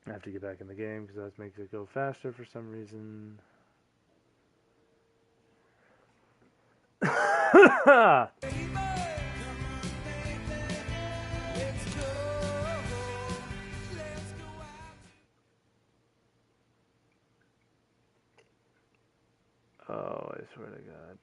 I have to get back in the game because that makes it go faster for some reason. Oh, I swear to God.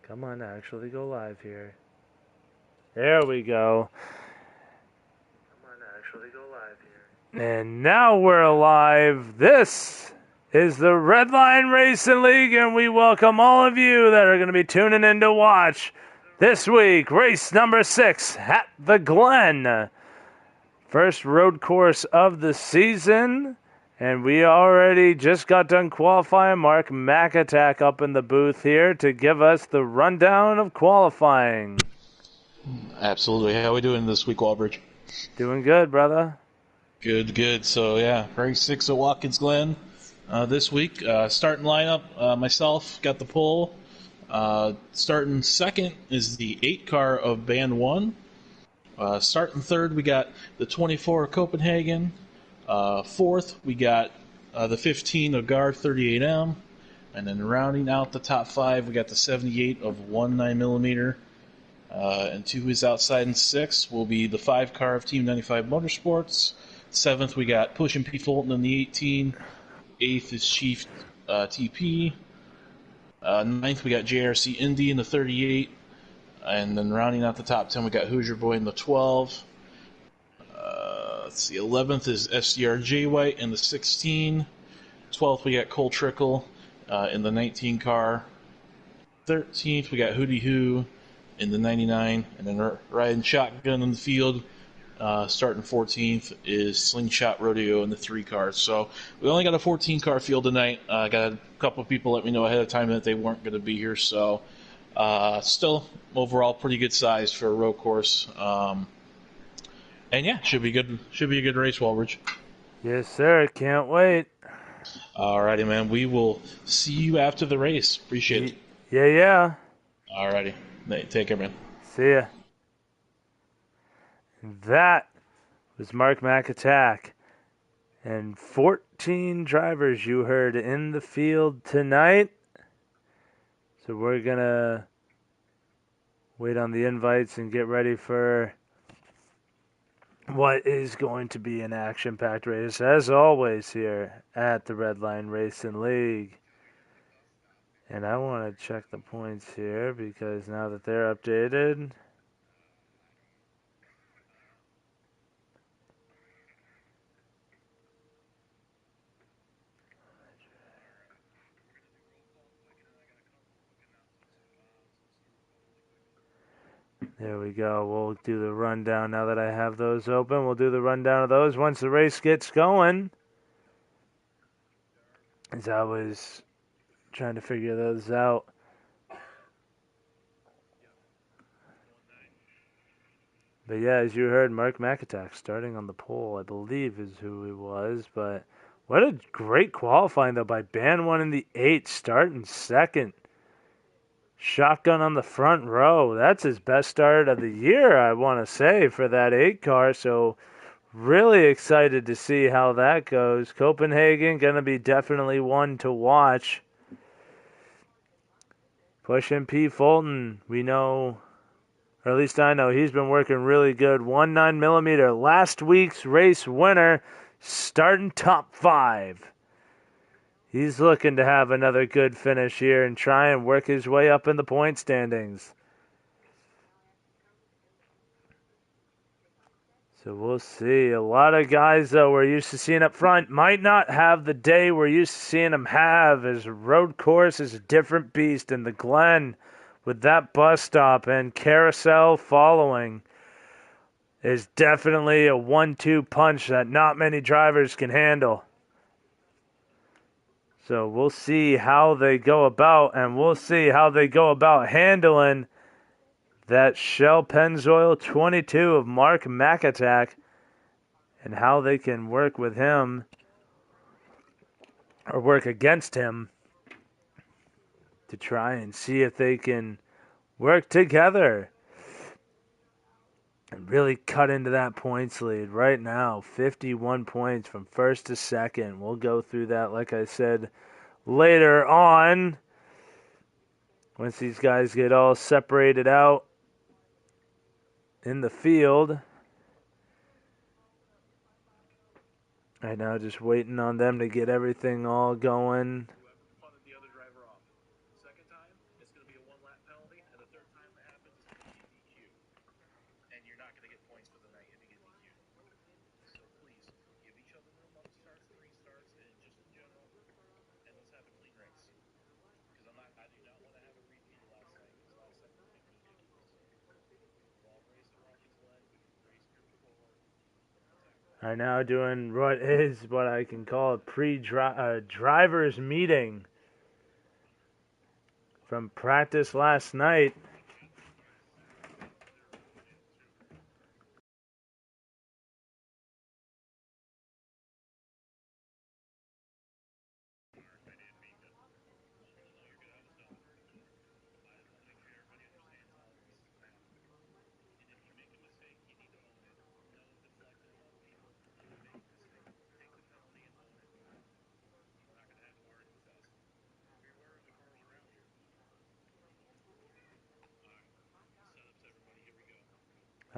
Come on, actually go live here. There we go. Come on, actually go live here. And now we're live. This is the Redline Racing League, and we welcome all of you that are going to be tuning in to watch this week, race number 6 at the Glen. First road course of the season. And we already just got done qualifying. Mark McAtack up in the booth here to give us the rundown of qualifying. Absolutely. How are we doing this week, Walbridge? Doing good, brother. Good. So, yeah, race 6 at Watkins Glen this week. Starting lineup, myself got the pole. Starting second is the 8 car of Band 1. Starting third, we got the 24 Copenhagen. Fourth, we got the 15 of Guard 38M. And then rounding out the top 5, we got the 78 of 19mm. And 2 is outside, and 6 will be the 5 car of Team 95 Motorsports. 7th, we got Push and P. Fulton in the 18. 8th is Chief TP. 9th, we got JRC Indy in the 38. And then rounding out the top 10, we got Hoosier Boy in the 12. Let's see, 11th is SDR White in the 16. 12th, we got Cole Trickle in the 19 car. 13th, we got Hootie Hoo in the 99. And then riding shotgun in the field, starting 14th, is Slingshot Rodeo in the 3 cars. So we only got a 14-car field tonight. I got a couple of people let me know ahead of time that they weren't going to be here. So still, overall, pretty good size for a road course. And yeah, should be good. Should be a good race, Walbridge. Yes, sir. Can't wait. Alrighty, man. We will see you after the race. Appreciate it. Yeah. Alrighty. Take care, man. See ya. That was Mark McAtack. And 14 drivers you heard in the field tonight. So we're going to wait on the invites and get ready for what is going to be an action-packed race, as always, here at the Redline Racing League. And I want to check the points here because now that they're updated, there we go. We'll do the rundown now that I have those open. We'll do the rundown of those once the race gets going. As I was trying to figure those out. But yeah, as you heard, Mark McAtack starting on the pole, I believe is who he was. But what a great qualifying, though, by Band 1 in the 8, starting second. Shotgun on the front row. That's his best start of the year, I want to say, for that 8 car. So really excited to see how that goes. Copenhagen going to be definitely one to watch. Pushing P. Fulton, we know, or at least I know, he's been working really good. 19mm, last week's race winner, starting top 5. He's looking to have another good finish here and try and work his way up in the point standings. So we'll see. A lot of guys, though, we're used to seeing up front might not have the day we're used to seeing them have, as road course is a different beast. And the Glen, with that bus stop and carousel following, is definitely a 1-2 punch that not many drivers can handle. So we'll see how they go about, and we'll see how they go about handling that Shell Pennzoil 22 of Mark McAtack and how they can work with him or work against him to try and see if they can work together and really cut into that points lead. Right now, 51 points from first to second. We'll go through that, like I said, later on, once these guys get all separated out in the field. Right now, just waiting on them to get everything all going. Right now, doing what is what I can call a driver's meeting from practice last night.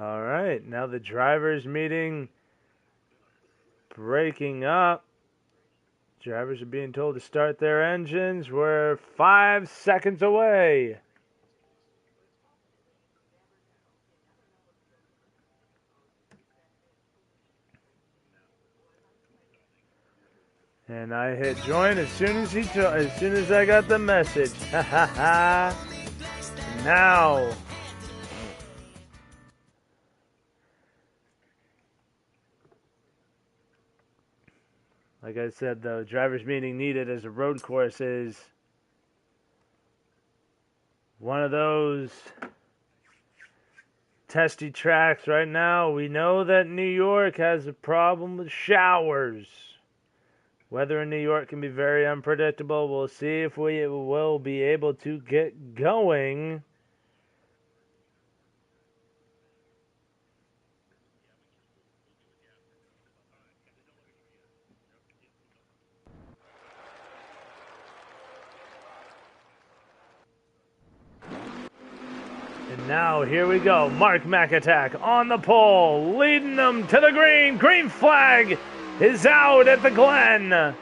All right, now the drivers' meeting breaking up. Drivers are being told to start their engines. We're 5 seconds away. And I hit join as soon as I got the message. Ha ha ha. Now. Like I said, the driver's meeting needed as a road course is one of those testy tracks right now. We know that New York has a problem with showers. Weather in New York can be very unpredictable. We'll see if we will be able to get going. And now, here we go. Mark McAtack on the pole, leading them to the green. Green flag is out at the Glen.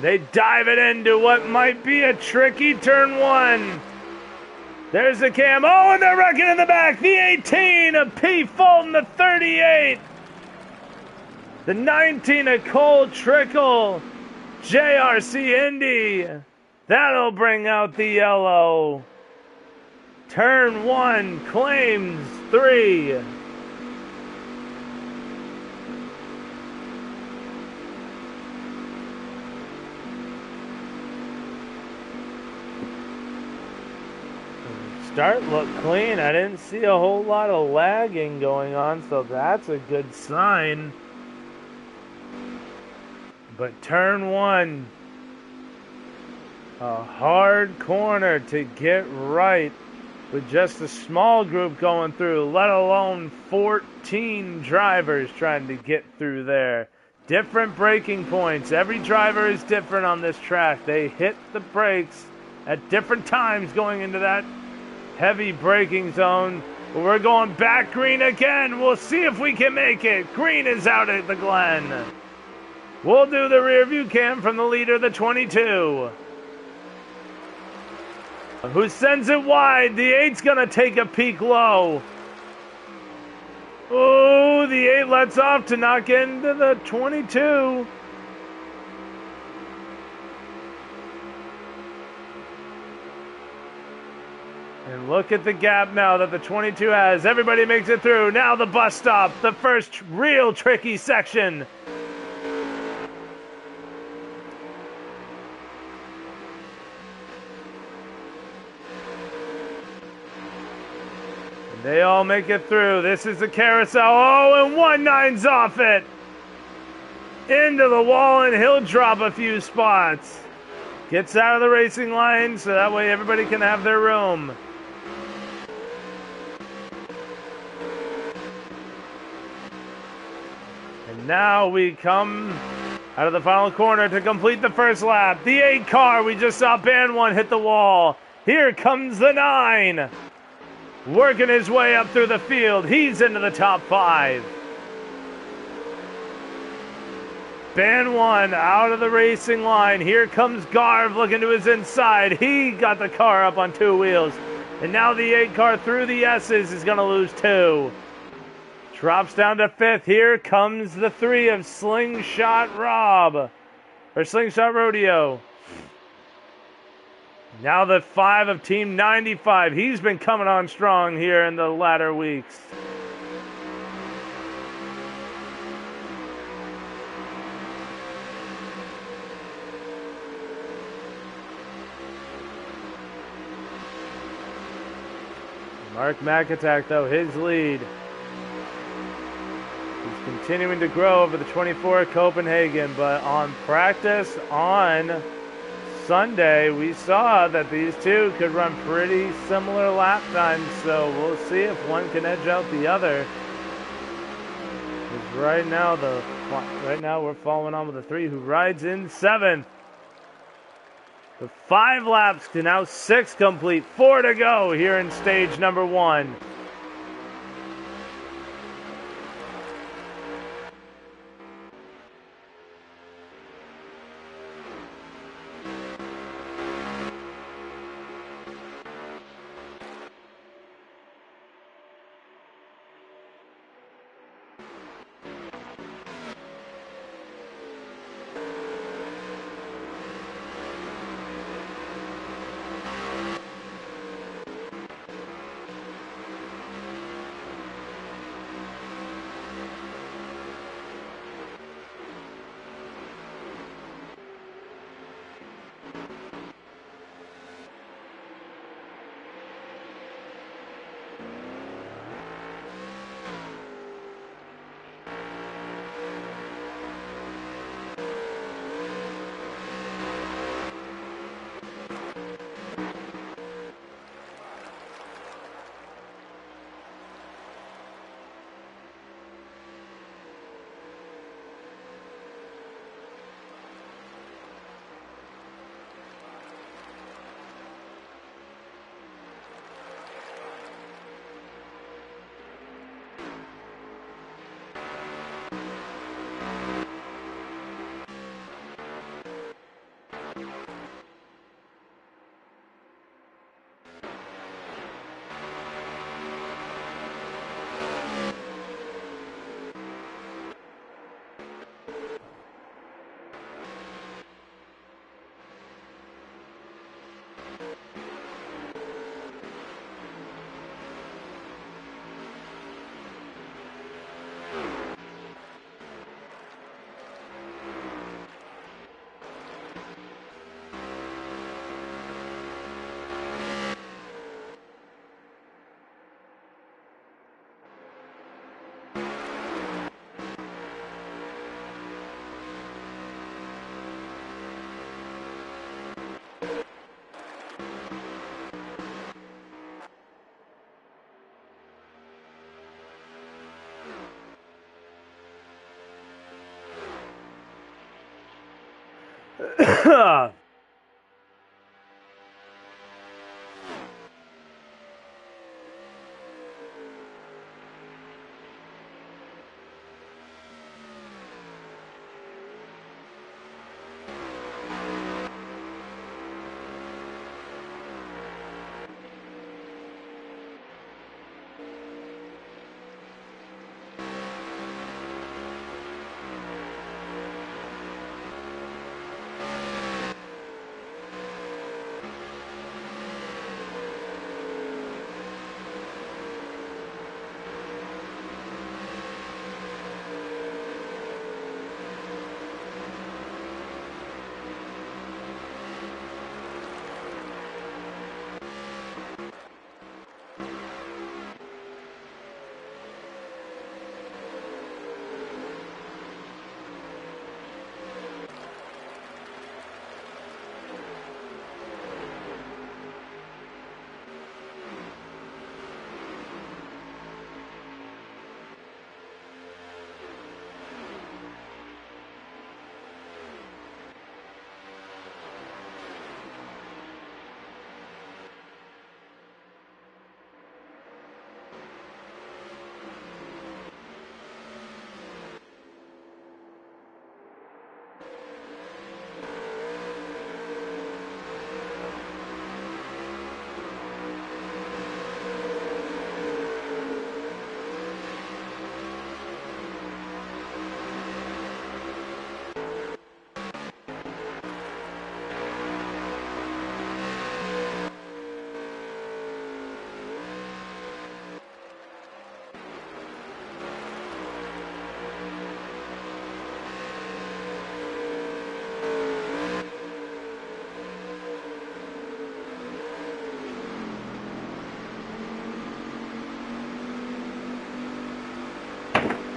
They dive it into what might be a tricky turn one. There's the cam. Oh, and they're wrecking in the back. The 18 of P. Fulton, the 38. The 19 of Cole Trickle. JRC Indy. That'll bring out the yellow. Turn one claims 3. Start looked clean. I didn't see a whole lot of lagging going on, so that's a good sign. But turn one, a hard corner to get right with just a small group going through, let alone 14 drivers trying to get through there. Different braking points. Every driver is different on this track. They hit the brakes at different times going into that heavy braking zone. We're going back green again. We'll see if we can make it. Green is out at the Glen. We'll do the rear view cam from the leader, the 22. Who sends it wide. The 8's going to take a peak low. Oh, the 8 lets off to knock into the 22. And look at the gap now that the 22 has. Everybody makes it through. Now the bus stop, the first real tricky section. And they all make it through. This is the carousel. Oh, and 1-9's off it. Into the wall, and he'll drop a few spots. Gets out of the racing line so that way everybody can have their room. And now we come out of the final corner to complete the first lap. The 8 car, we just saw Band 1 hit the wall. Here comes the 9. Working his way up through the field. He's into the top 5. Band 1 out of the racing line. Here comes Garv looking to his inside. He got the car up on 2 wheels. And now the 8 car through the S's is going to lose 2. Drops down to 5th. Here comes the 3 of Slingshot Rob. Or Slingshot Rodeo. Now the 5 of Team 95. He's been coming on strong here in the latter weeks. Mark McAttack, though, his lead. He's continuing to grow over the 24 at Copenhagen, but on practice on Sunday, we saw that these two could run pretty similar lap times, so we'll see if one can edge out the other. Because right now we're following on with the 3 who rides in 7th. The 5 laps to now 6 complete, 4 to go here in stage number 1.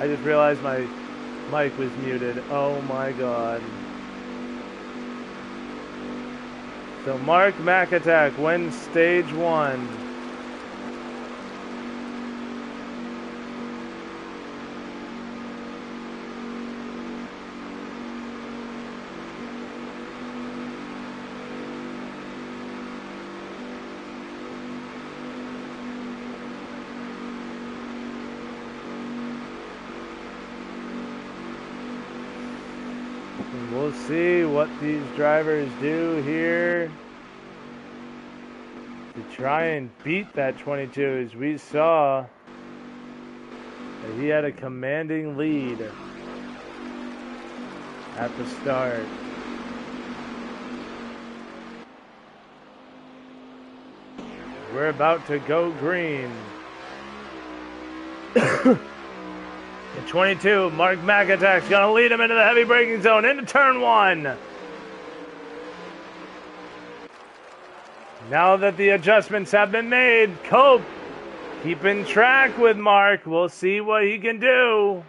I just realized my mic was muted. Oh my god. So Mark McAttack wins stage 1. And we'll see what these drivers do here to try and beat that 22, as we saw that he had a commanding lead at the start. We're about to go green. The 22, Mark McAttack's going to lead him into the heavy braking zone, into turn 1. Now that the adjustments have been made, Cope keeping track with Mark. We'll see what he can do.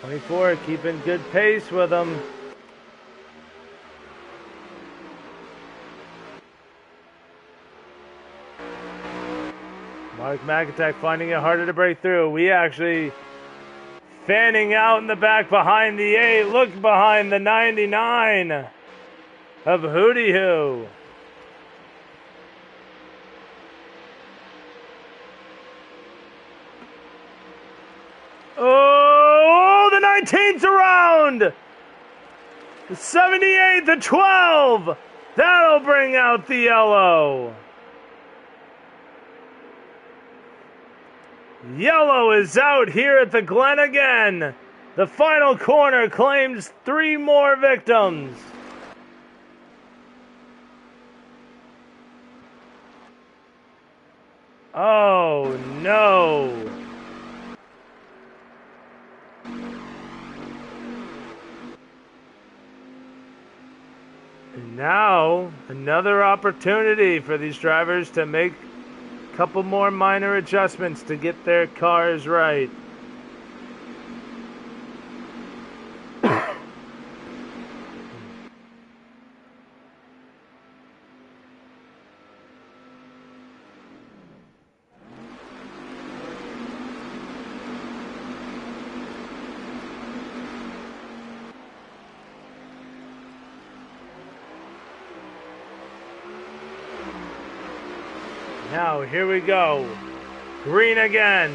'24 keeping good pace with him. Mark McAttack finding it harder to break through. We actually fanning out in the back behind the 8. Look behind the 99 of Hootie Hoo. Oh, the 19th around. The 78, the 12. That'll bring out the yellow. Yellow is out here at the Glen again. The final corner claims 3 more victims. Oh no. And now, another opportunity for these drivers to make a couple more minor adjustments to get their cars right. Now, here we go. Green again.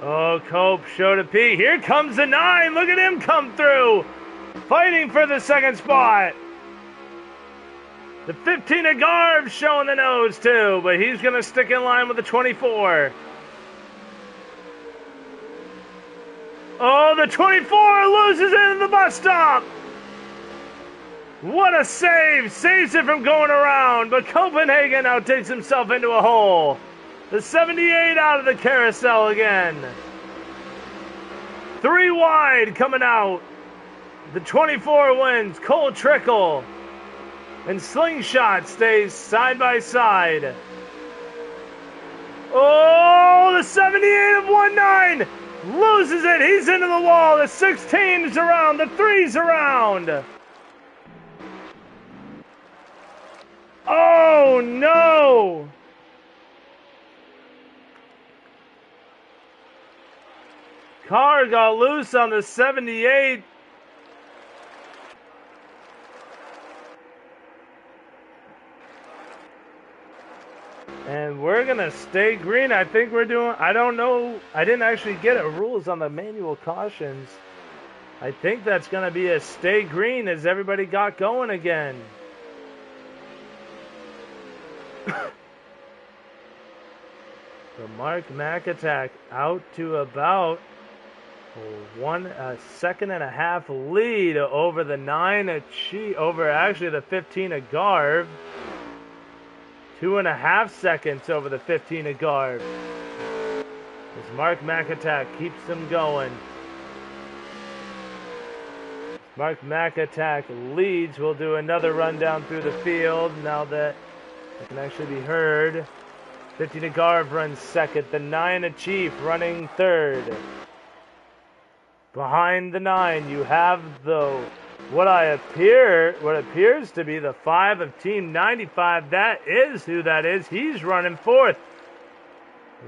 Oh, Cope showed a P. Here comes the 9. Look at him come through. Fighting for the second spot. The 15 of Garb showing the nose too, but he's going to stick in line with the 24. Oh, the 24 loses it at the bus stop. What a save. Saves it from going around, but Copenhagen now takes himself into a hole. The 78 out of the carousel again. 3 wide coming out. The 24 wins. Cole Trickle and Slingshot stays side by side. Oh, the 78 of 19 loses it. He's into the wall. The 16's around. The 3's around. Oh, no. Car got loose on the 78. And we're going to stay green. I think we're doing, I don't know. I didn't actually get a rules on the manual cautions. I think that's going to be a stay green as everybody got going again. So Mark McAttack out to about A second and a half lead over the 9 over actually the 15 of Garv. 2.5 seconds over the 15 of Garv. As Mark McAtack keeps them going. Mark McAtack leads. We'll do another rundown through the field now that it can actually be heard. 15 of Garv runs second. The 9 of Chief running third. Behind the 9, you have what appears to be the 5 of Team 95. That is who that is. He's running fourth.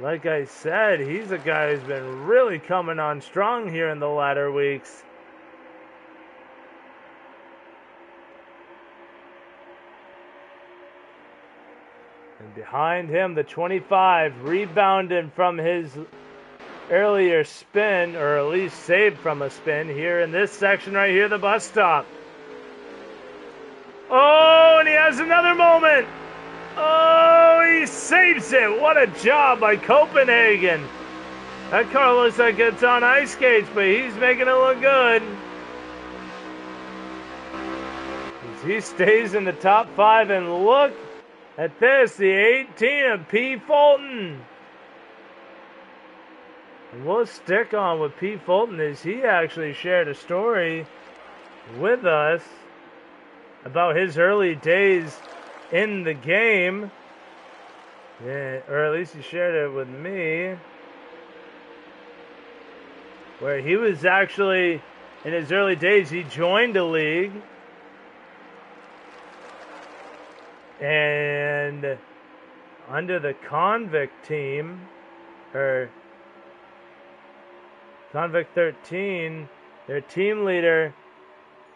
Like I said, he's a guy who's been really coming on strong here in the latter weeks. And behind him, the 25 rebounding from his earlier spin, or at least saved from a spin here in this section right here, the bus stop. Oh, and he has another moment. Oh, he saves it. What a job by Copenhagen. That car looks like it's on ice skates, but he's making it look good. As he stays in the top 5, and look at this, the 18 of P. Fulton. And we'll stick on with P. Fulton as he actually shared a story with us about his early days in the game. Yeah, or at least he shared it with me. Where he was actually, in his early days, he joined a league. And under the Convict team, or Convict 13, their team leader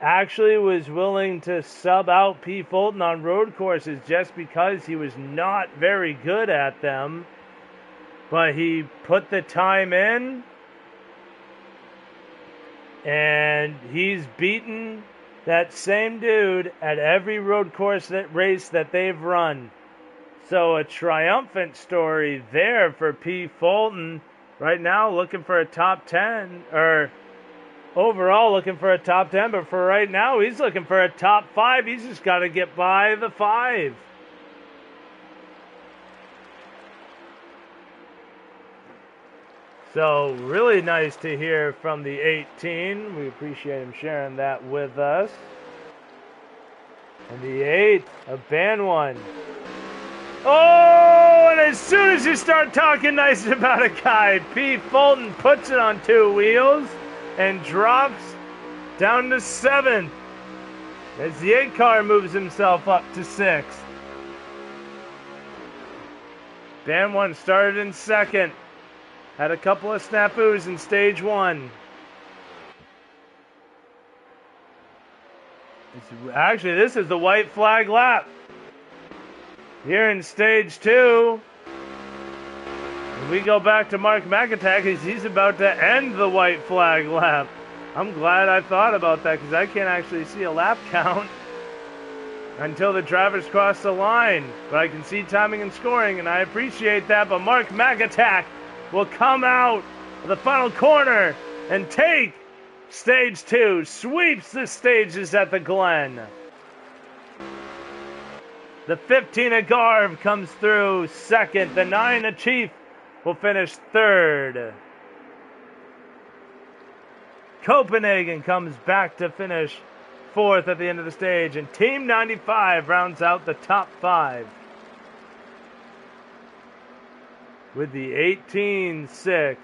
actually was willing to sub out P. Fulton on road courses just because he was not very good at them. But he put the time in, and he's beaten that same dude at every road course race that they've run. So a triumphant story there for P. Fulton. Right now looking for a top 10, or overall looking for a top 10, but for right now he's looking for a top 5. He's just got to get by the 5. So really nice to hear from the 18. We appreciate him sharing that with us. And the 8 of Band 1. Oh, and as soon as you start talking nice about a guy, P. Fulton puts it on 2 wheels and drops down to 7th as the 8 car moves himself up to 6th. Band 1 started in 2nd. Had a couple of snafus in stage 1. Actually, this is the white flag lap. Here in stage 2, we go back to Mark McAtack as he's about to end the white flag lap. I'm glad I thought about that because I can't actually see a lap count until the drivers cross the line. But I can see timing and scoring, and I appreciate that. But Mark McAtack will come out of the final corner and take stage 2, sweeps the stages at the Glen. The 15 of Garv comes through 2nd. The 9 of Chief will finish 3rd. Copenhagen comes back to finish 4th at the end of the stage. And Team 95 rounds out the top 5. With the 18-6.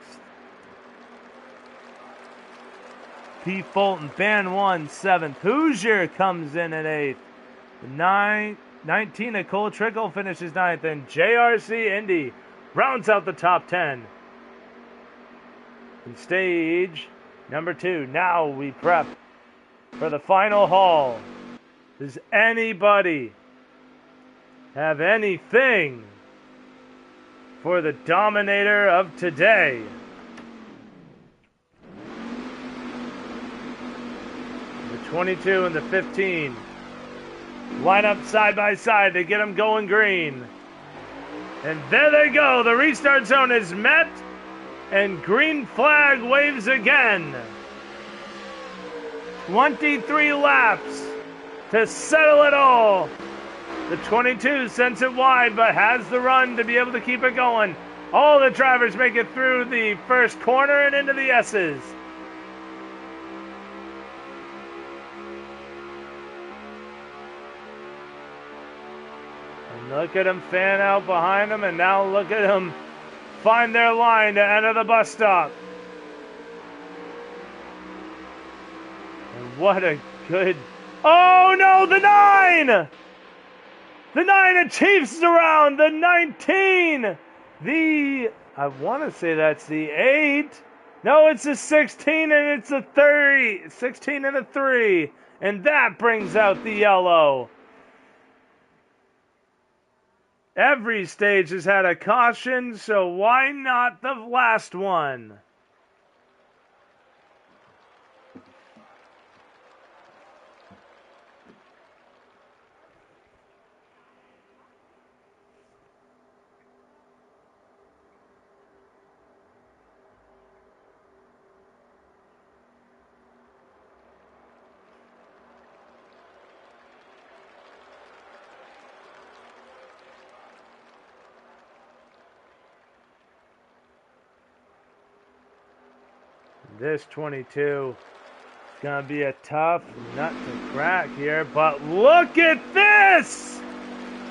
P. Fulton, Band 1, 7th. Hoosier comes in at 8th. The 19 of Cole Trickle finishes 9th, and JRC Indy rounds out the top 10. In stage number 2, now we prep for the final haul. Does anybody have anything for the Dominator of today? The 22 and the 15. Line up side by side to get them going green. And there they go. The restart zone is met. And green flag waves again. 23 laps to settle it all. The 22 sends it wide, but has the run to be able to keep it going. All the drivers make it through the first corner and into the S's. And look at them fan out behind them, and now look at them find their line to enter the bus stop. And what a good... Oh no, the 9! The 9 achieves around the 19. I want to say that's the 8. No, it's a 16 and it's a 30. 16 and a 3. And that brings out the yellow. Every stage has had a caution, so why not the last one? This 22 is going to be a tough nut to crack here, but look at this!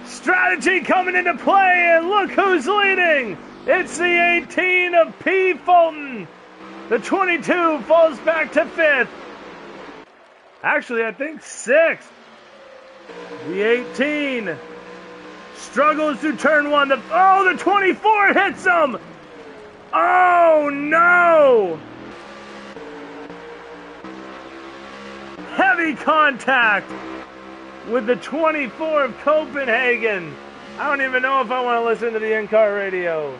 Strategy coming into play, and look who's leading! It's the 18 of P. Fulton. The 22 falls back to 5th. Actually, I think 6th. The 18 struggles through turn 1. The 24 hits him! Oh, no! Heavy contact with the 24 of Copenhagen. I don't even know if I want to listen to the in-car radio.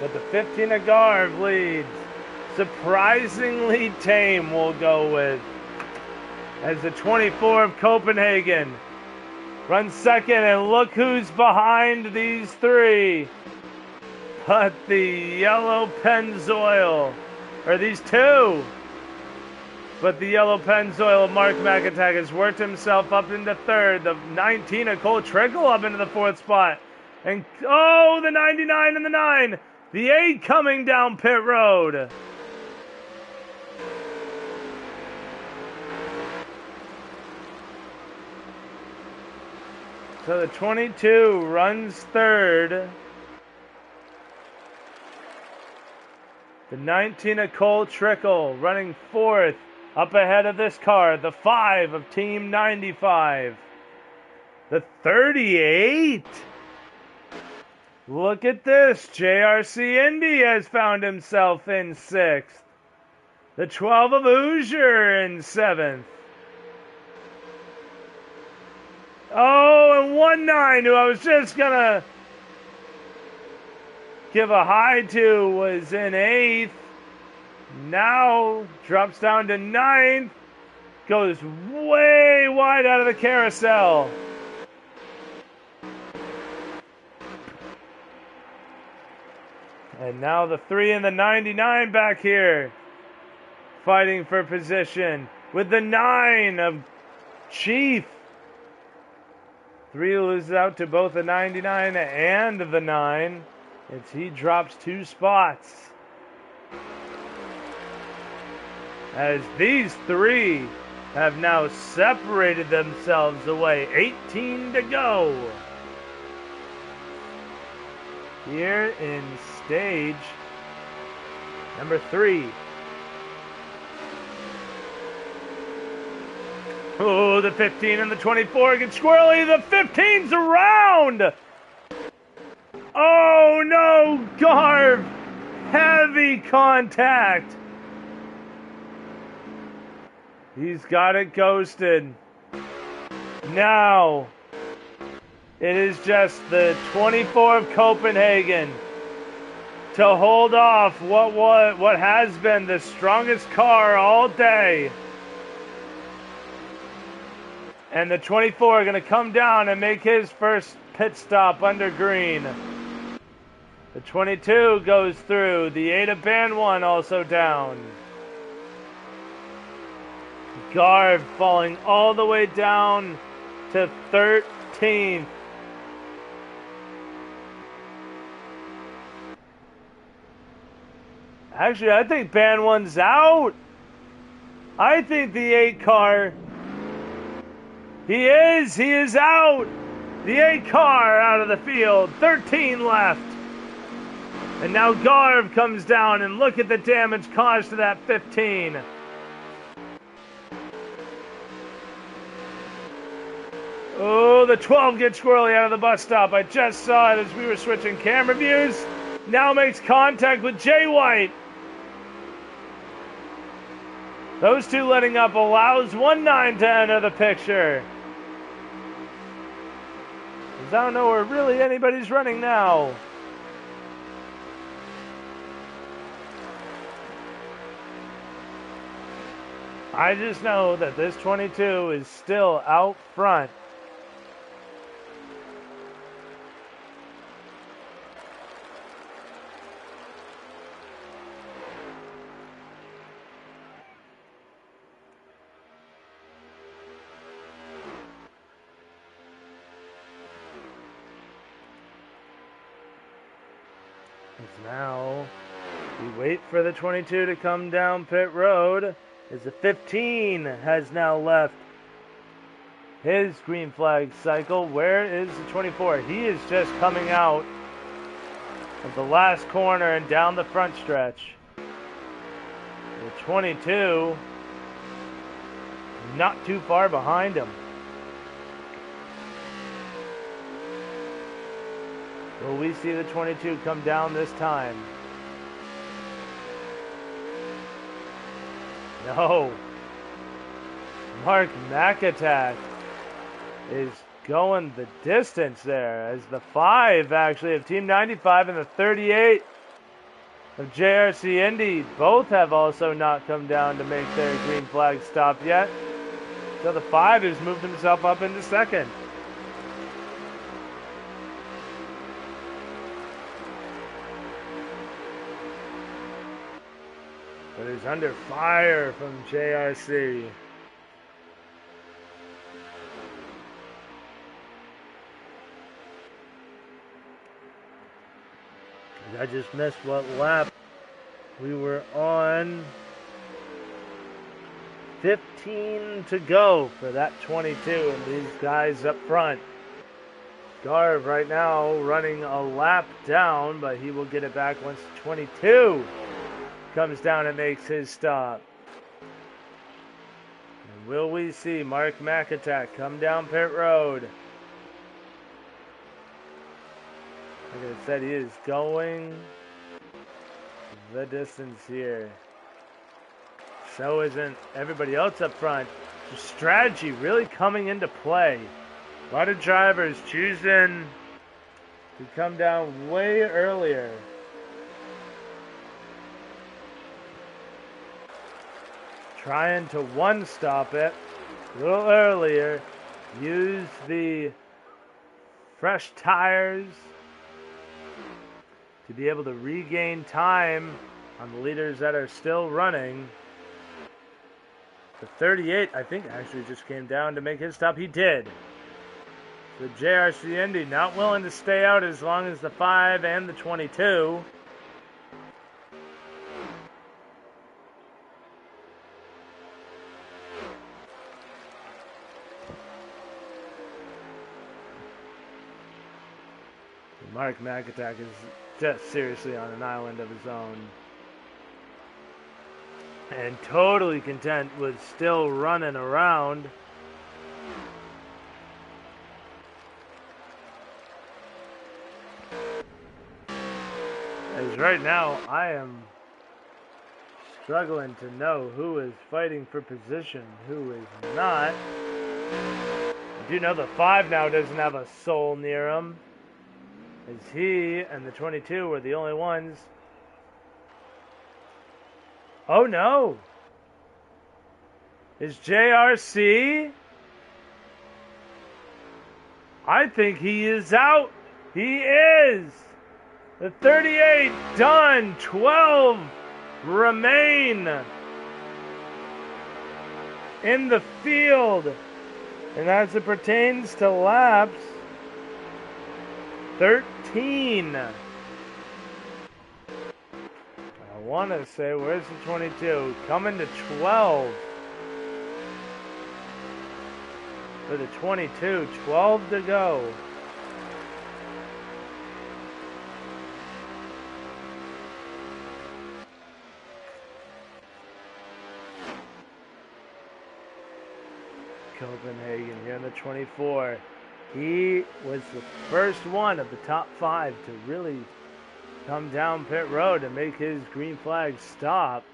But the 15 of Garv leads. Surprisingly tame, we'll go with. As the 24 of Copenhagen runs second, and look who's behind these 3. But the yellow Pennzoil, or these 2. But the yellow Pennzoil of Mark McIntyre has worked himself up into 3rd. The 19 of Cole Trickle up into the 4th spot. And oh, the 99 and the 9. The 8 coming down pit road. So the 22 runs 3rd. The 19 of Cole Trickle running 4th up ahead of this car. The 5 of Team 95. The 38. Look at this. JRC Indy has found himself in 6th. The 12 of Hoosier in 7th. Oh, and 1-9, who I was just going to give a high to, was in 8th. Now drops down to 9th. Goes way wide out of the carousel. And now the 3 and the 99 back here. Fighting for position with the 9 of Chief. 3 loses out to both the 99 and the 9 as he drops 2 spots. As these 3 have now separated themselves away. 18 to go. Here in stage number 3. Oh, the 15 and the 24 get squirrely. The 15's around. Oh, no, Garv. Heavy contact. He's got it ghosted. Now, it is just the 24 of Copenhagen to hold off what has been the strongest car all day. And the 24 going to come down and make his first pit stop under green. The 22 goes through. The 8 of band 1 also down. Garv falling all the way down to 13th. Actually, I think band 1's out. I think the 8 car... He is out. The 8 car out of the field. 13 left. And now Garv comes down, and look at the damage caused to that 15. Oh, the 12 gets squirrely out of the bus stop. I just saw it as we were switching camera views. Now makes contact with Jay White. Those two letting up allows 1-9 to enter the picture. Because I don't know where really anybody's running now. I just know that this 22 is still out front. Now, we wait for the 22 to come down pit road, as the 15 has now left his green flag cycle. Where is the 24? He is just coming out of the last corner and down the front stretch. The 22 not too far behind him. Will we see the 22 come down this time? No. Mark McAttack is going the distance there, as the 5 actually of Team 95 and the 38 of JRC Indy both have also not come down to make their green flag stop yet. So the 5 has moved himself up into second. But he's under fire from JRC. I just missed what lap we were on. 15 to go for that 22, and these guys up front. Garv right now running a lap down, but he will get it back once 22 comes down and makes his stop. And will we see Mark McAttack come down pit road? Like I said, he is going the distance here. So isn't everybody else up front. Just strategy really coming into play. A lot of drivers choosing to come down way earlier. Trying to one-stop it a little earlier. Use the fresh tires to be able to regain time on the leaders that are still running. The 38, I think, actually just came down to make his stop. He did. So JRC Indy not willing to stay out as long as the 5 and the 22. Mark McAttack is just seriously on an island of his own. And totally content with still running around. As right now, I am struggling to know who is fighting for position, who is not. I do know the 5 now doesn't have a soul near him, as he and the 22 were the only ones Oh no! Is JRC? I think he is out. He is. The 38 done. 12 remain in the field. And as it pertains to laps, 13. I want to say, where's the 22? Coming to 12. For the 22, 12 to go. Copenhagen here in the 24. He was the first one of the top 5 to really come down pit road and make his green flag stop.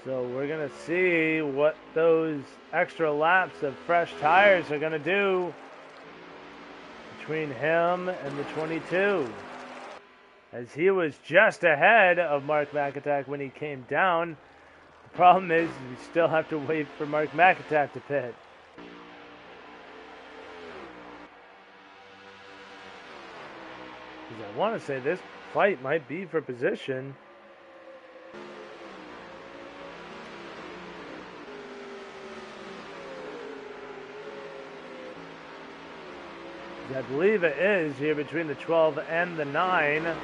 So we're going to see what those extra laps of fresh tires are going to do between him and the 22. As he was just ahead of Mark McAtack when he came down. The problem is we still have to wait for Mark McAtack to pit. Because I want to say this fight might be for position. I believe it is here between the 12 and the 9. Mark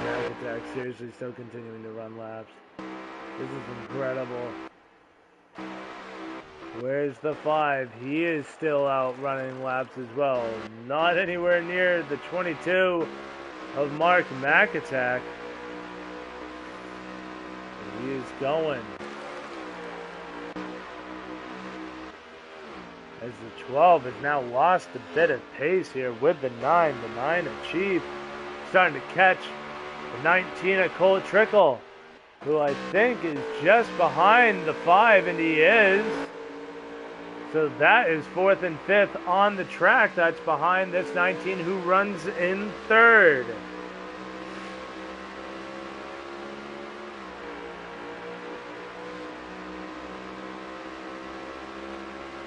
McAtack seriously still continuing to run laps. This is incredible. Where's the 5? He is still out running laps as well. Not anywhere near the 22 of Mark McAtack. He is going. As the 12 has now lost a bit of pace here with the 9. The 9 of Chief starting to catch the 19 of Cole Trickle, who I think is just behind the 5, and he is. So that is 4th and 5th on the track. That's behind this 19 who runs in 3rd.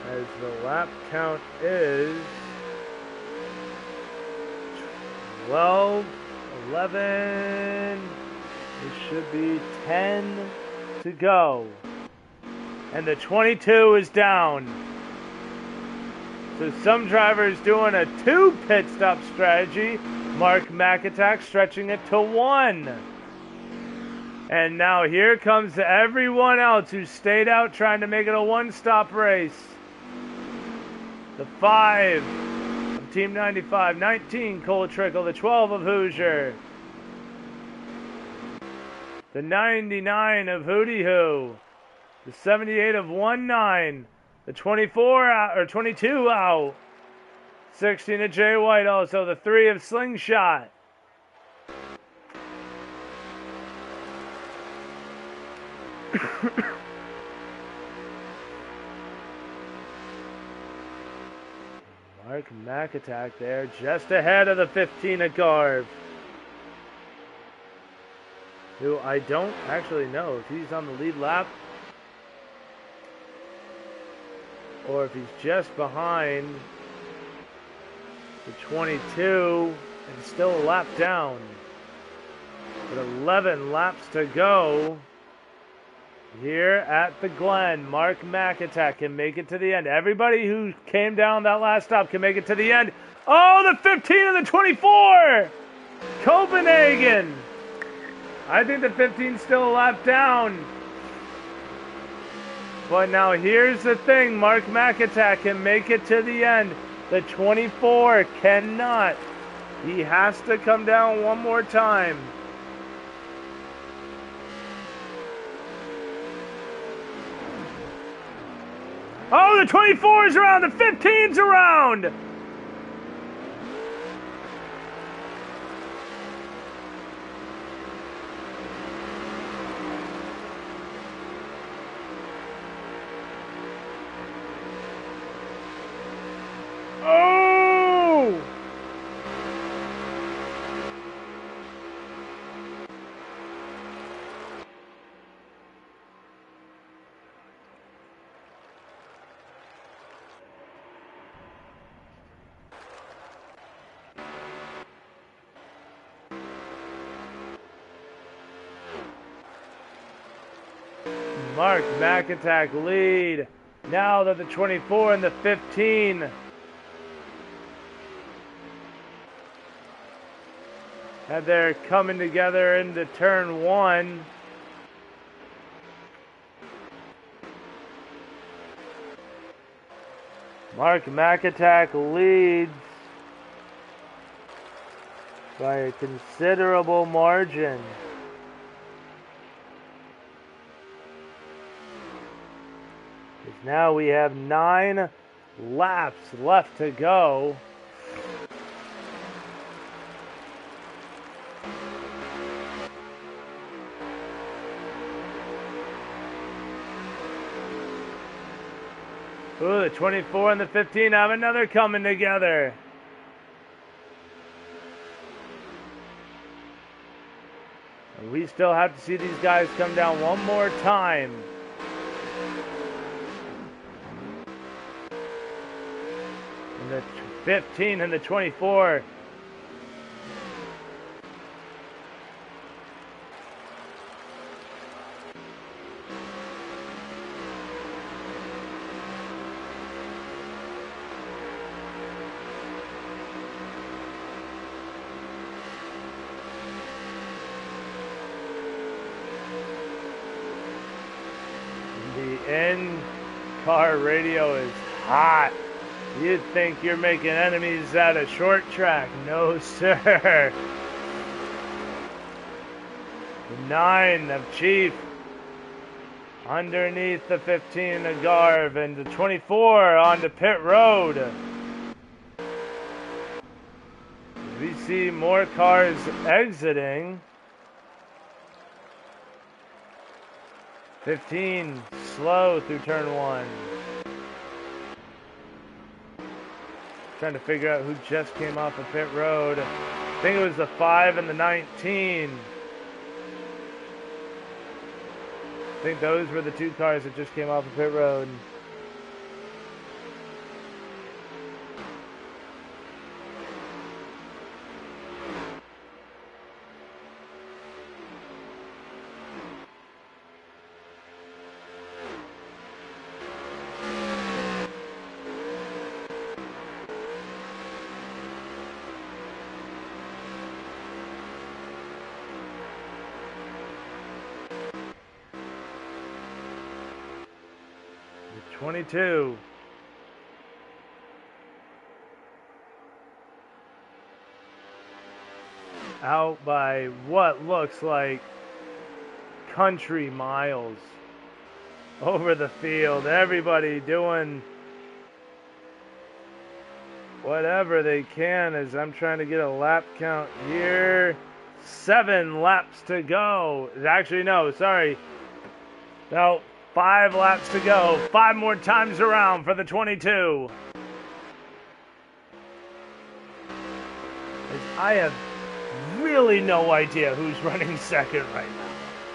As the lap count is 12, 11, it should be 10 to go. And the 22 is down. So some drivers doing a 2 pit stop strategy. Mark McAtack stretching it to 1. And now here comes everyone else who stayed out trying to make it a 1-stop race. The 5 of Team 95, 19 Cole Trickle, the 12 of Hoosier. The 99 of Hootie Hoo. The 78 of 19. The 24 out, or 22 out. 16 of Jay White also. The 3 of Slingshot. Mark McAtack there, just ahead of the 15 of Garv. Who I don't actually know if he's on the lead lap or if he's just behind the 22 and still a lap down. But 11 laps to go here at the Glen. Mark McAtack can make it to the end. Everybody who came down that last stop can make it to the end. Oh, the 15 and the 24! Copenhagen! I think the 15's still a lap down. But now here's the thing. Mark McAtack can make it to the end. The 24 cannot. He has to come down one more time. Oh, the 24's around. The 15's around. Oh! Mark McAttack lead. Now that the 24 and the 15 and they're coming together into turn one. Mark McAttack leads by a considerable margin. Now we have 9 laps left to go. Ooh, the 24 and the 15 have another coming together. And we still have to see these guys come down one more time. And the 15 and the 24. In-car radio is hot. You'd think you're making enemies at a short track. No, sir. The 9 of Chief underneath the 15 of Garv and the 24 onto pit road. We see more cars exiting. 15 slow through turn 1. Trying to figure out who just came off of pit road. I think it was the 5 and the 19. I think those were the 2 cars that just came off of pit road. The 22. Out by what looks like country miles over the field. Everybody doing whatever they can as I'm trying to get a lap count here. 7 laps to go. Actually, no, sorry. No, 5 laps to go. 5 more times around for the 22. I have really no idea who's running second right now.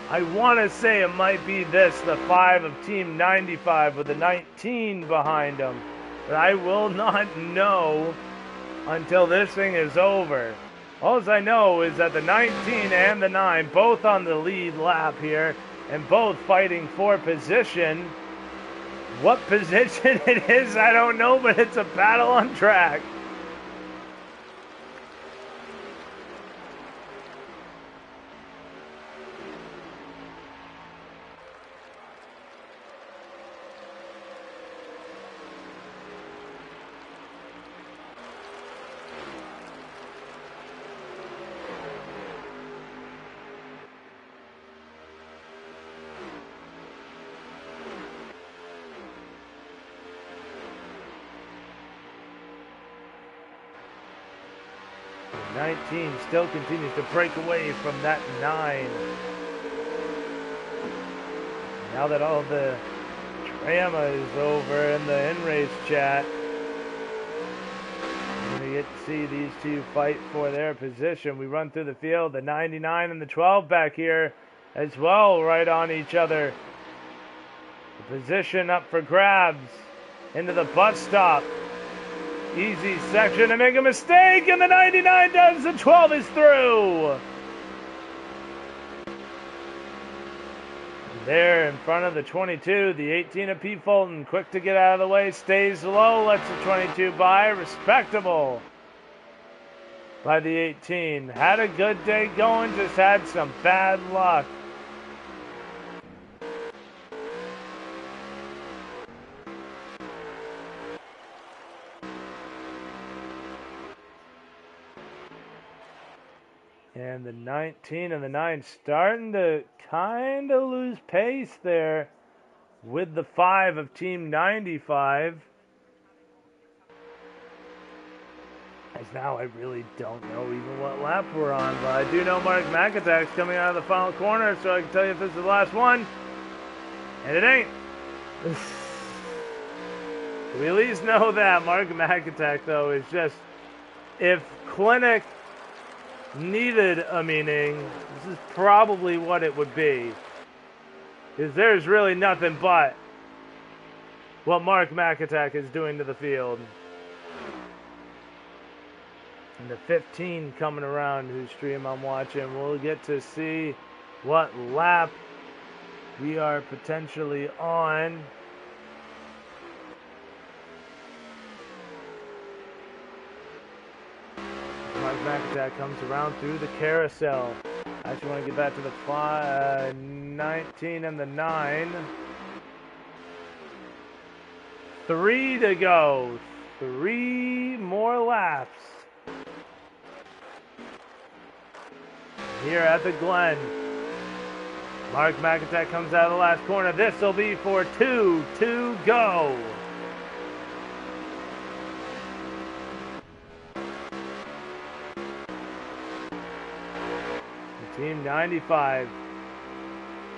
I want to say it might be the 5 of Team 95 with the 19 behind him. But I will not know until this thing is over. All I know is that the 19 and the 9 both on the lead lap here and both fighting for position. What position it is, I don't know, but it's a battle on track. The 19 still continues to break away from that 9. Now that all the drama is over in the in-race chat, see these two fight for their position. We run through the field. The 99 and the 12 back here as well, right on each other. The position up for grabs into the bus stop. Easy section to make a mistake, and the 99 does. The 12 is through. There in front of the 22, the 18 of Pete Fulton, quick to get out of the way, stays low, lets the 22 by, respectable by the 18. Had a good day going, just had some bad luck. And the 19 and the 9 starting to kind of lose pace there with the 5 of Team 95. As now I really don't know even what lap we're on, but I do know Mark McAtack's coming out of the final corner, so I can tell you if this is the last one. And it ain't. We at least know that. Mark McAtack, though, is just, if Clinic needed a meaning, this is probably what it would be. Because there's really nothing but what Mark McAtack is doing to the field. And the 15 coming around, whose stream I'm watching, we'll get to see what lap we are potentially on. Mark McAtack comes around through the carousel. I actually want to get back to the 19 and the 9. 3 to go. 3 more laps. Here at the Glen. Mark McAtack comes out of the last corner. This will be for 2 to go. Team 95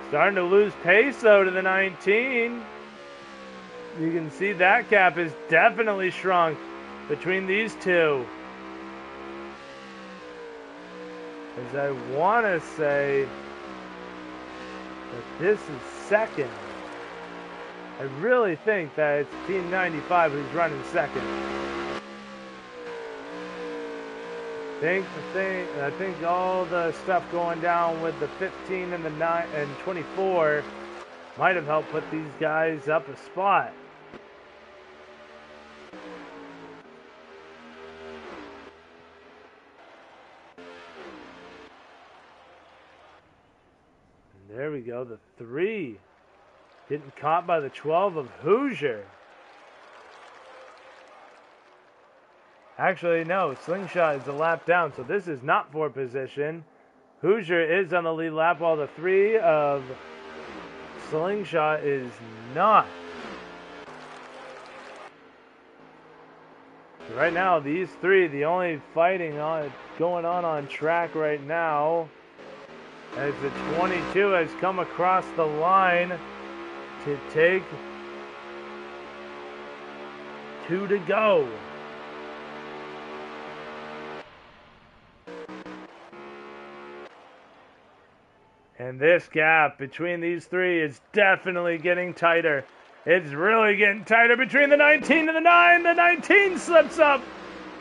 starting to lose pace, though, to the 19. You can see that gap is definitely shrunk between these two. As I want to say that this is second. I really think that it's Team 95 who's running second. I think all the stuff going down with the 15 and the 9 and 24 might have helped put these guys up a spot. And there we go, the 3 getting caught by the 12 of Hoosier. Actually, no, Slingshot is a lap down, so this is not for position. Hoosier is on the lead lap, while the 3 of Slingshot is not. So right now, these 3, the only fighting going on track right now, as the 22 has come across the line to take 2 to go. And this gap between these 3 is definitely getting tighter. It's really getting tighter between the 19 and the 9. The 19 slips up.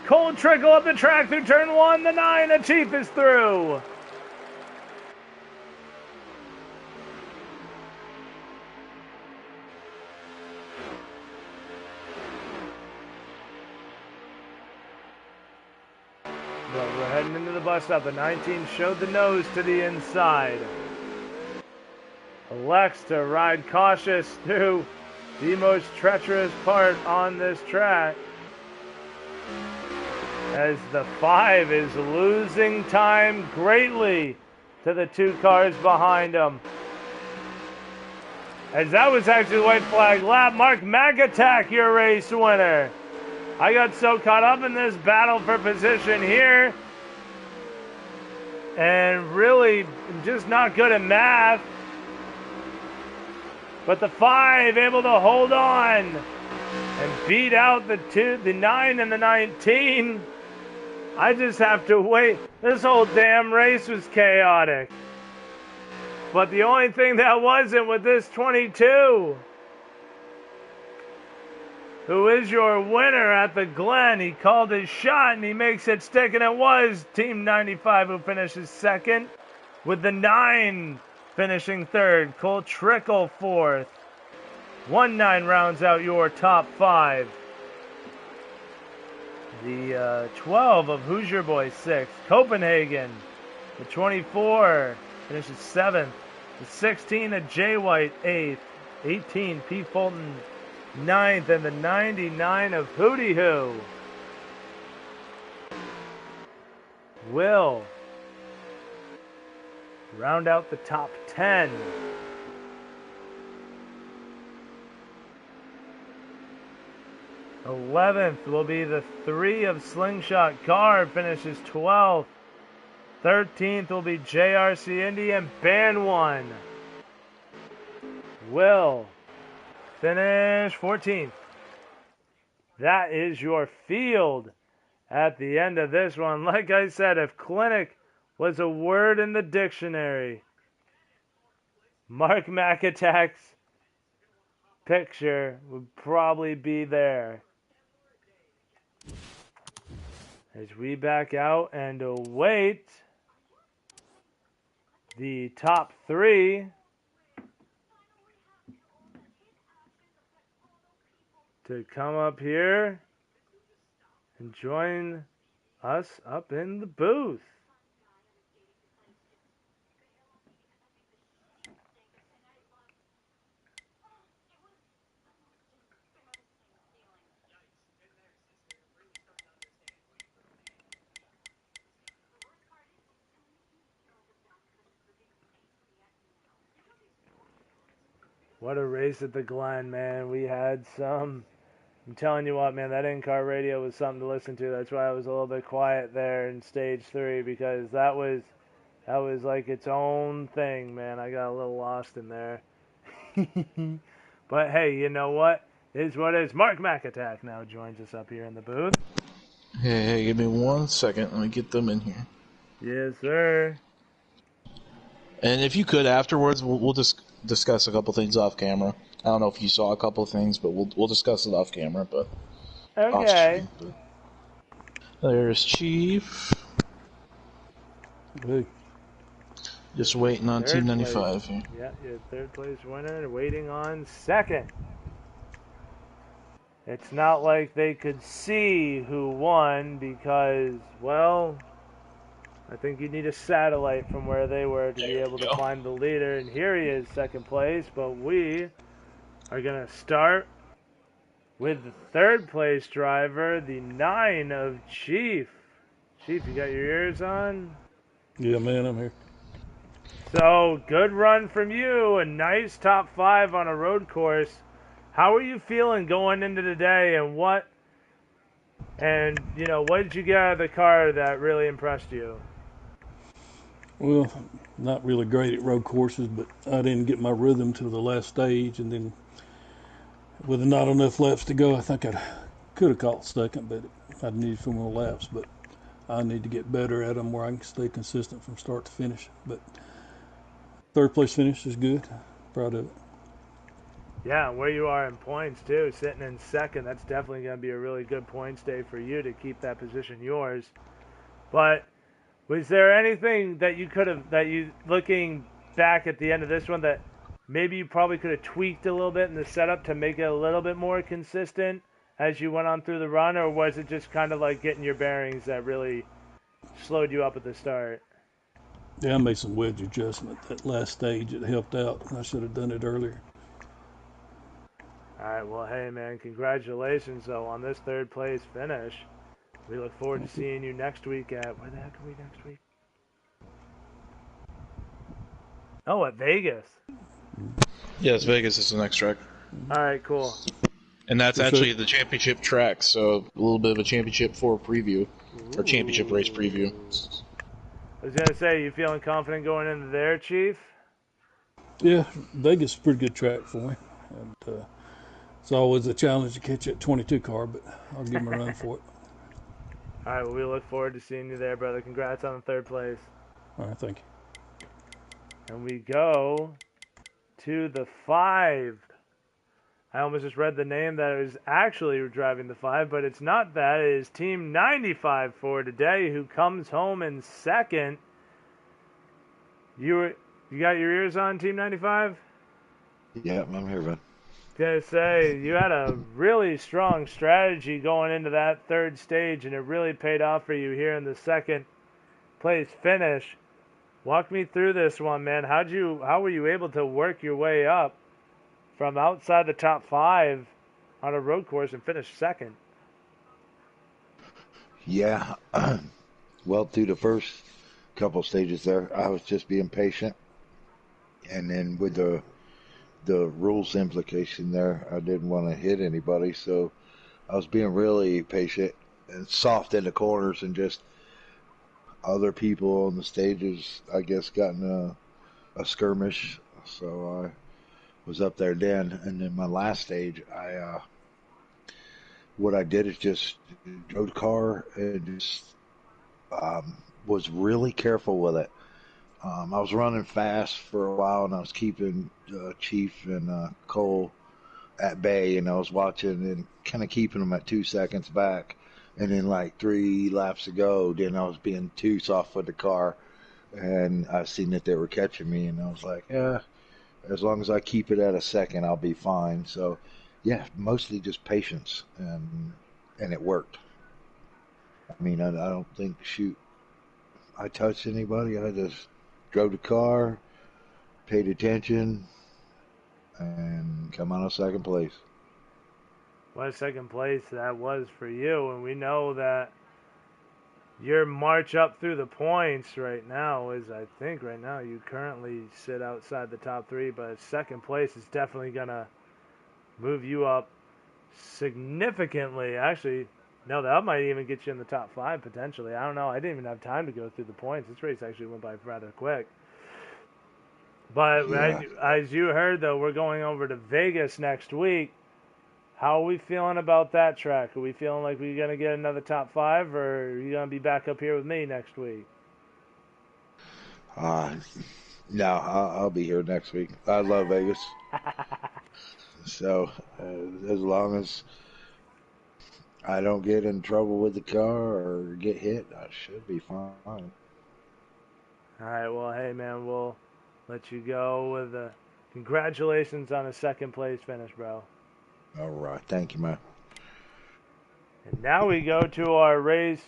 Cold trickle up the track through turn 1. The 9, a Chief, is through. But we're heading into the bus stop. The 19 showed the nose to the inside. Elects to ride cautious through the most treacherous part on this track, as the 5 is losing time greatly to the 2 cars behind him. As that was actually the white flag lap. Mark McAtack, your race winner. I got so caught up in this battle for position here, and really just not good at math. But the 5 able to hold on and beat out the 9 and the 19. I just have to wait. This whole damn race was chaotic. But the only thing that wasn't with this 22, who is your winner at the Glen. He called his shot and he makes it stick, and it was Team 95 who finishes second, with the 9 finishing third. Cole Trickle fourth. 1-9 rounds out your top 5. The 12 of Who's Your Boy 6th. Copenhagen. The 24 finishes 7th. The 16 of Jay White 8th. 18 P. Fulton 9th. And the 99 of Hootie Hoo will round out the top 10. 11th will be the 3 of Slingshot Car, finishes 12th. 13th will be JRC Indy, and Band 1 will finish 14th. That is your field at the end of this one. Like I said, if clinic was a word in the dictionary, Mark McAtack's picture would probably be there. As we back out and await the top 3 to come up here and join us up in the booth. What a race at the Glen, man. We had some. I'm telling you what, man, that in-car radio was something to listen to. That's why I was a little bit quiet there in stage 3, because that was like its own thing, man. I got a little lost in there. But hey, you know what? It is what it is. Mark McAtack now joins us up here in the booth. Hey, give me 1 second. Let me get them in here. Yes, sir. And if you could, afterwards, we'll just discuss a couple things off camera. I don't know if you saw a couple of things, but we'll discuss it off camera. But okay. There's Chief. Hey. Just waiting on Team 95 here. Yeah, your third place winner waiting on second. It's not like they could see who won because, well, I think you need a satellite from where they were to be able to find the leader. And here he is, second place. But we are going to start with the third place driver, the 9 of Chief. Chief, you got your ears on? Yeah, man, I'm here. So, good run from you. A nice top 5 on a road course. How are you feeling going into today, and what did you get out of the car that really impressed you? Well, not really great at road courses, but I didn't get my rhythm to the last stage, and then with not enough laps to go, I think I could have caught second, but I'd need a few more laps. But I need to get better at them where I can stay consistent from start to finish. But third place finish is good. Proud of it. Yeah, where you are in points too, sitting in second, that's definitely going to be a really good points day for you to keep that position yours. But was there anything that you looking back at the end of this one, that maybe you probably could have tweaked a little bit in the setup to make it a little bit more consistent as you went on through the run, or was it just kind of like getting your bearings that really slowed you up at the start? Yeah, I made some wedge adjustment. That last stage, it helped out. I should have done it earlier. All right, well, hey, man, congratulations, though, on this third place finish. We look forward to seeing you next week at, where the heck are we next week? Oh, at Vegas. Yes, Vegas is the next track. All right, cool. And that's actually the championship track, so a little bit of a championship 4 preview, or championship race preview. I was going to say, you feeling confident going into there, Chief? Yeah, Vegas is a pretty good track for me. And it's always a challenge to catch that 22 car, but I'll give them a run for it. All right, well, we look forward to seeing you there, brother. Congrats on the third place. All right, thank you. And we go to the 5. I almost just read the name that is actually driving the 5, but it's not that. It is Team 95 for today, who comes home in second. You got your ears on, Team 95? Yeah, I'm here, man. Gonna say you had a really strong strategy going into that third stage, and it really paid off for you here in the second place finish. Walk me through this one, man. How were you able to work your way up from outside the top 5 on a road course and finish second? Yeah, well, through the first couple stages there, I was just being patient, and then with the rules implication there, I didn't want to hit anybody, so I was being really patient and soft in the corners, and just other people on the stages, I guess, got in a skirmish, so I was up there then. And then my last stage, what I did is just drove the car and just was really careful with it. I was running fast for a while, and I was keeping Chief and Cole at bay, and I was watching and kind of keeping them at 2 seconds back. And then, like 3 laps ago, then I was being too soft with the car, and I seen that they were catching me, and I was like, yeah, as long as I keep it at a second, I'll be fine. So, yeah, mostly just patience, and it worked. I mean, I don't think I touched anybody. I just drove the car, paid attention, and come out of second place. What a second place that was for you, and we know that your march up through the points right now is, I think right now you currently sit outside the top 3, but second place is definitely going to move you up significantly. Actually, no, that might even get you in the top 5 potentially. I don't know. I didn't even have time to go through the points. This race actually went by rather quick. But Yeah. as you heard, though, we're going over to Vegas next week. How are we feeling about that track? Are we feeling like we're going to get another top 5, or are you going to be back up here with me next week? Uh, no, I'll be here next week. I love Vegas. So, as long as I don't get in trouble with the car or get hit, I should be fine. All right, well, hey, man, we'll let you go with a congratulations on a second place finish, bro. All right. Thank you, man. And now we go to our race.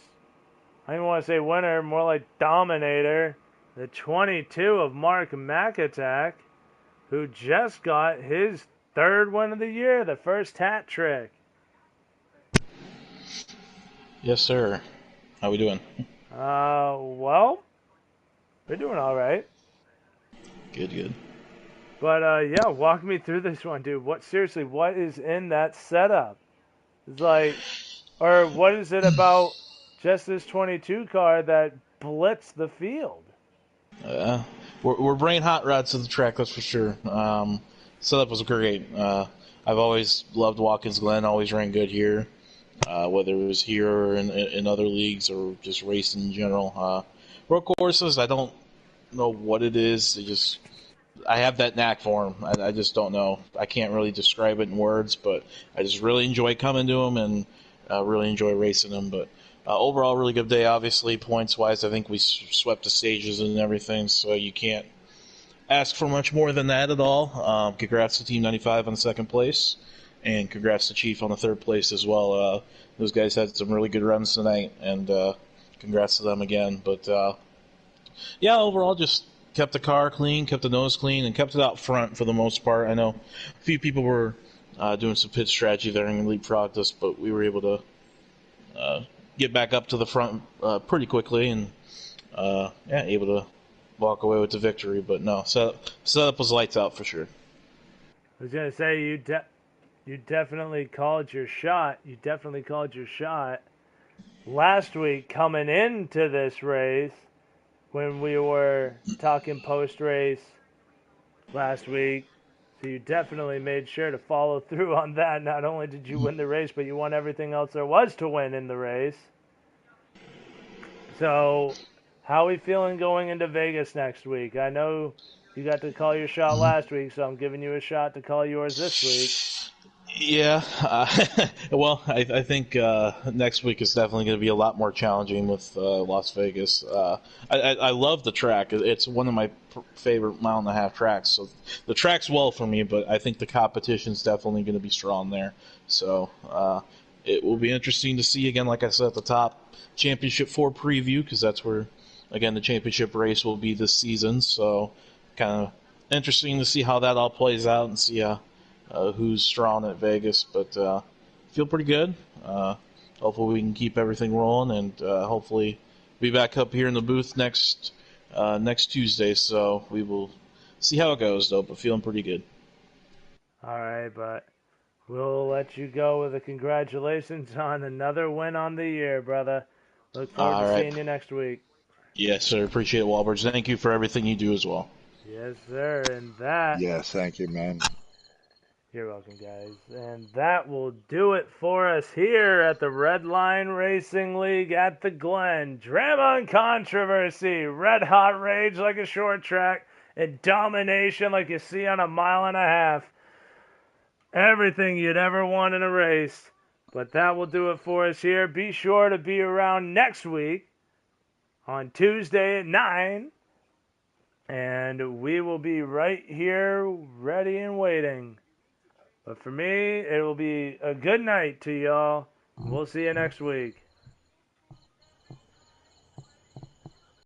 I don't want to say winner, more like dominator. The 22 of Mark McAttack, who just got his third win of the year, the first hat trick. Yes, sir. How we doing? Well, we're doing all right. Good. But yeah, walk me through this one, dude. What is in that setup? It's like, or what is it about just this 22 car that blitzed the field? We're bringing hot rods to the track, that's for sure. Setup was great. I've always loved Watkins Glen, always ran good here, whether it was here or in other leagues or just racing in general. Road courses, I don't know what it is. I have that knack for them. I just don't know. I can't really describe it in words, but I just really enjoy coming to them and really enjoy racing them. But overall, really good day. Obviously, points-wise, I think we swept the stages and everything, so you can't ask for much more than that at all. Congrats to Team 95 on the second place, and congrats to Chief on the third place as well. Those guys had some really good runs tonight, and congrats to them again. But yeah, overall, just kept the car clean, kept the nose clean, and kept it out front for the most part. I know a few people were doing some pit strategy there and leapfrogged us, but we were able to get back up to the front pretty quickly and able to walk away with the victory. But no, setup was lights out for sure. I was gonna say you definitely called your shot. You definitely called your shot last week coming into this race when we were talking post race last week. So you definitely made sure to follow through on that. Not only did you win the race, but you won everything else there was to win in the race. So, how are we feeling going into Vegas next week? I know you got to call your shot last week, so I'm giving you a shot to call yours this week. Yeah, well, I think next week is definitely going to be a lot more challenging with Las Vegas. I love the track. It's one of my favorite mile-and-a-half tracks. So the track's well for me, but I think the competition's definitely going to be strong there. So it will be interesting to see, again, like I said at the top, Championship 4 preview, because that's where, again, the championship race will be this season. So kind of interesting to see how that all plays out and see who's strong at Vegas, but feel pretty good. Hopefully we can keep everything rolling, and hopefully be back up here in the booth next Tuesday. So we will see how it goes, though. But feeling pretty good. All right, but we'll let you go with a congratulations on another win on the year, brother. Look forward All to right. seeing you next week. Yes, sir. Appreciate it, Walbridge. Thank you for everything you do as well. Yes, sir. And that, Yes, thank you, man. you're welcome, guys. And that will do it for us here at the Redline Racing League at the Glen. Drama and controversy, red hot rage like a short track, and domination like you see on a mile and a half. Everything you'd ever want in a race. But that will do it for us here. Be sure to be around next week on Tuesday at 9. And we will be right here ready and waiting. But for me, it will be a good night to y'all. We'll see you next week.